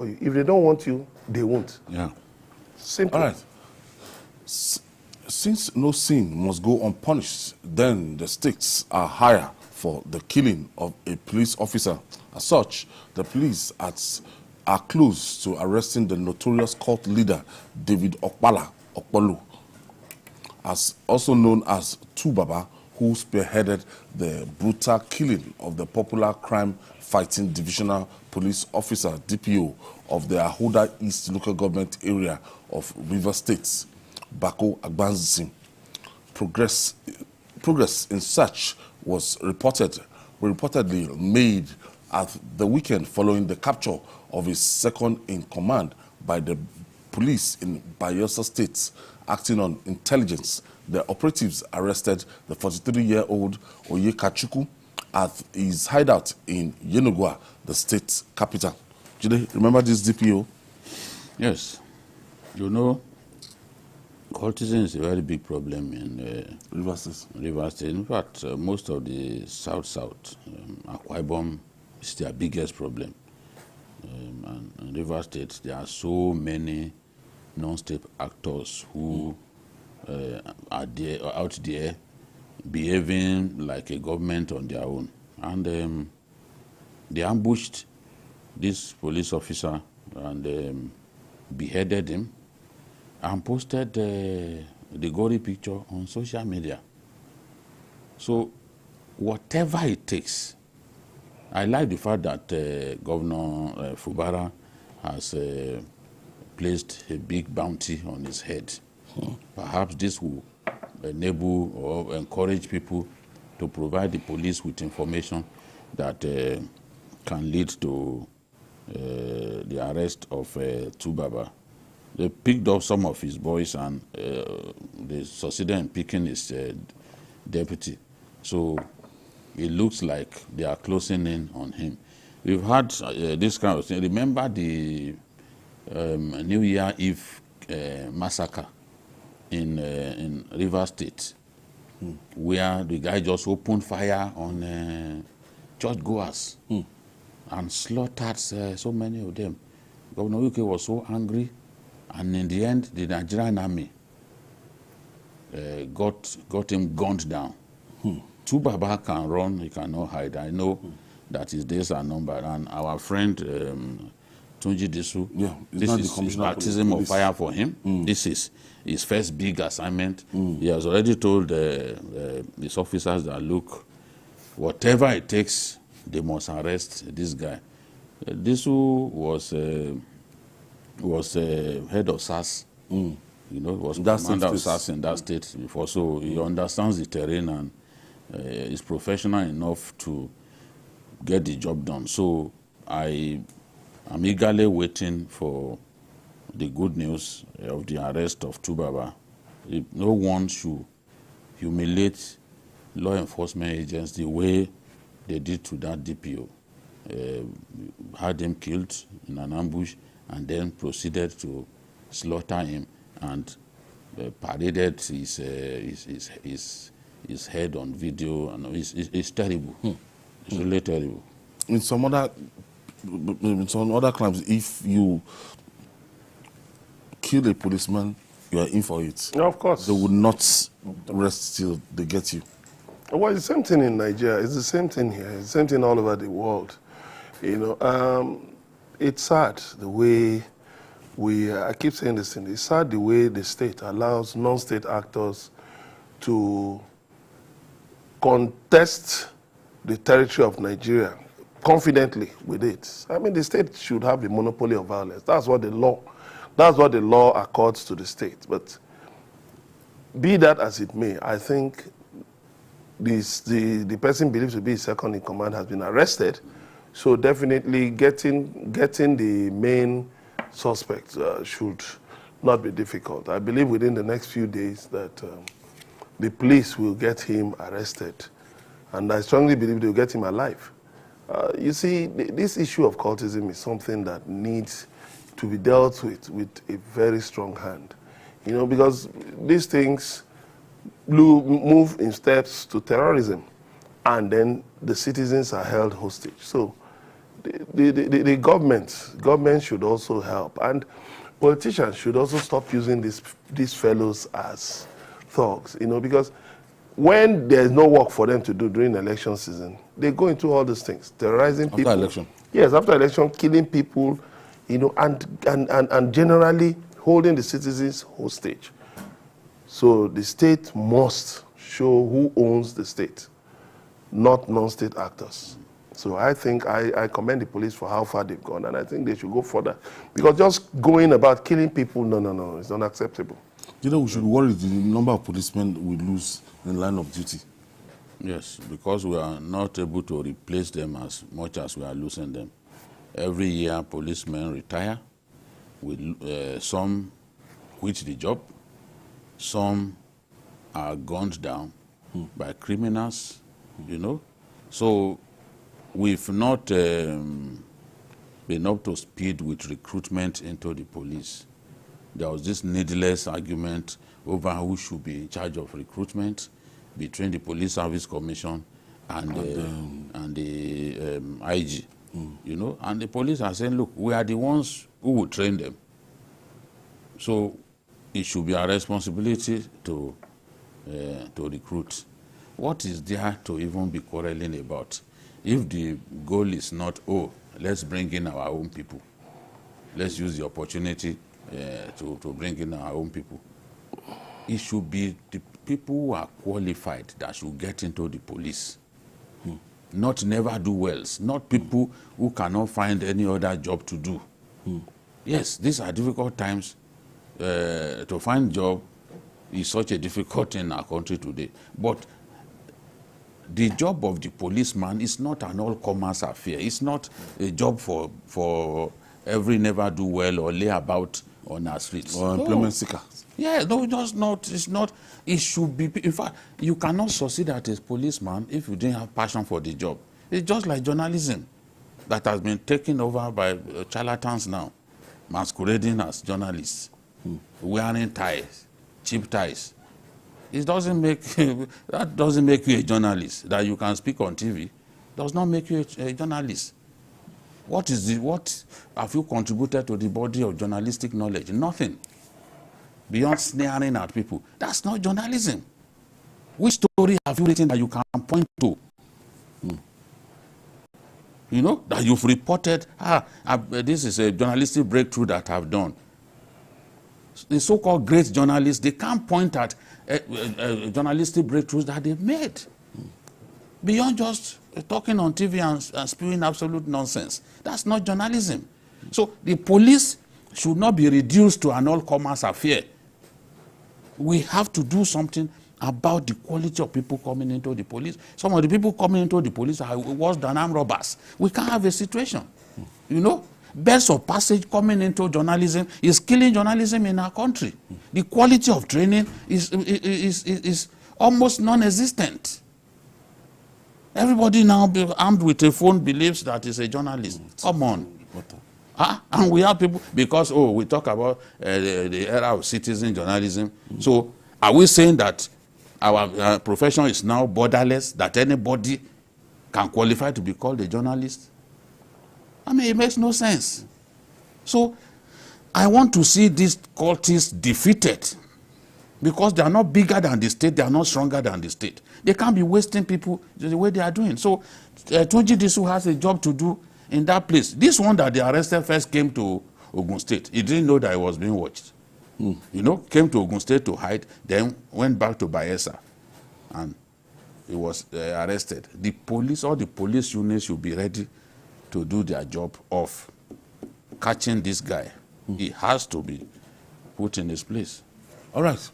If they don't want you, they won't. Yeah. Simple. All right. Since no sin must go unpunished, then the stakes are higher for the killing of a police officer. As such, the police are close to arresting the notorious cult leader, OkpalaOkpolowu, as also known as Tubaba, who spearheaded the brutal killing of the popular crime-fighting Divisional Police Officer, DPO, of the Ahoada-East local government area of Rivers State, Bako Angbasim. Progress in search was reportedly made at the weekend following the capture of his second-in-command by the police in Bayelsa State. Acting on intelligence, the operatives arrested the 43-year-oldOnyekachiikowa at his hideout in Yenagoa, the state capital. Jide, remember this DPO? Yes. You know, cultism is a very big problem in Rivers State. Rivers State. In fact, most of the South, Akwa Ibom is their biggest problem. And in Rivers State, there are so many non-state actors who are out there behaving like a government on their own. And they ambushed this police officer and beheaded him and posted the gory picture on social media. So whatever it takes, I like the fact that Governor Fubara has placed a big bounty on his head. Perhaps this will enable or encourage people to provide the police with information that can lead to the arrest of Tubaba. They picked up some of his boys and they succeeded in picking his deputy. So it looks like they are closing in on him. We've had this kind of thing. Remember the New Year Eve massacre in Rivers State, where the guy just opened fire on churchgoers and slaughtered so many of them. Governor UK was so angry, and in the end, the Nigerian army got him gunned down. Tubaba can run, he cannot hide. I know that his days are numbered, and our friend Tunji Disu, this is his baptism of fire for him. This is his first big assignment. He has already told his officers that, look, whatever it takes, they must arrest this guy. Disu was head of SAS. You know, was commander of SAS in that state before, so he understands the terrain and is professional enough to get the job done. So I'm eagerly waiting for the good news of the arrest of Tubaba. No one should humiliate law enforcement agents the way they did to that DPO. Had him killed in an ambush and then proceeded to slaughter him and paraded his head on video, and it's terrible. It's really terrible. In some other crimes, if you kill a policeman, you are in for it. No, of course. They would not rest till they get you. Well, it's the same thing in Nigeria. It's the same thing here. It's the same thing all over the world. You know, it's sad the way I keep saying this thing, it's sad the way the state allows non-state actors to contest the territory of Nigeria confidently with it. I mean, the state should have the monopoly of violence. That's what the law accords to the state. But be that as it may, I think the person believed to be his second in command has been arrested. So definitely getting the main suspect should not be difficult. I believe within the next few days that the police will get him arrested. And I strongly believe they'll get him alive. You see, this issue of cultism is something that needs to be dealt with a very strong hand. You know, because these things move in steps to terrorism, and then the citizens are held hostage. So the government should also help, and politicians should also stop using these fellows as thugs, you know, because when there's no work for them to do during election season, they go into all these things, terrorizing people. After election? Yes, after election, killing people, you know, and generally holding the citizens hostage. So the state must show who owns the state, not non-state actors. So I think I commend the police for how far they've gone, and I think they should go further. Because just going about killing people, no, it's not acceptable. You know, we should worry the number of policemen we lose in line of duty. Yes, because we are not able to replace them as much as we are losing them. Every year, policemen retire. Some quit the job. Some are gunned down by criminals, you know. So we've not been up to speed with recruitment into the police. There was this needless argument over who should be in charge of recruitment between the Police Service Commission and the IG, you know. And the police are saying, look, we are the ones who will train them. So it should be our responsibility to recruit. What is there to even be quarreling about? If the goal is not, oh, let's bring in our own people. Let's use the opportunity to bring in our own people. It should be the people who are qualified that should get into the police. Not never-do-wells, not people who cannot find any other job to do. Yes, these are difficult times. To find job is such a difficult thing in our country today. But the job of the policeman is not an all-comers affair. It's not a job for every never-do-well or lay about on our streets. Or employment seeker. Yeah, no, it's not. It should be. In fact, you cannot succeed as a policeman if you didn't have passion for the job. It's just like journalism that has been taken over by charlatans now, masquerading as journalists, wearing ties, cheap ties. It doesn't make that doesn't make you a journalist. That you can speak on TV does not make you a journalist. What have you contributed to the body of journalistic knowledge? Nothing. Beyond sneering at people. That's not journalism. Which story have you written that you can point to? You know, that you've reported, this is a journalistic breakthrough that I've done. The so-called great journalists, they can't point at journalistic breakthroughs that they've made. Beyond just talking on TV and spewing absolute nonsense. That's not journalism. So the police should not be reduced to an all-comers affair. We have to do something about the quality of people coming into the police. Some of the people coming into the police are worse than armed robbers. We can't have a situation. You know, birds of passage coming into journalism is killing journalism in our country. The quality of training is almost non-existent. Everybody now armed with a phone believes that is a journalist. Come on. And we have people, because, we talk about the era of citizen journalism. So are we saying that our profession is now borderless, that anybody can qualify to be called a journalist? I mean, it makes no sense. So I want to see these cultists defeated, because they are not bigger than the state, they are not stronger than the state. They can't be wasting people the way they are doing. So Tunji Disu has a job to do in that place. This one that they arrested first came to Ogun State. He didn't know that he was being watched. You know, came to Ogun State to hide, then went back to Bayelsa, and he was arrested. The police, all the police units should be ready to do their job of catching this guy. He has to be put in his place. All right.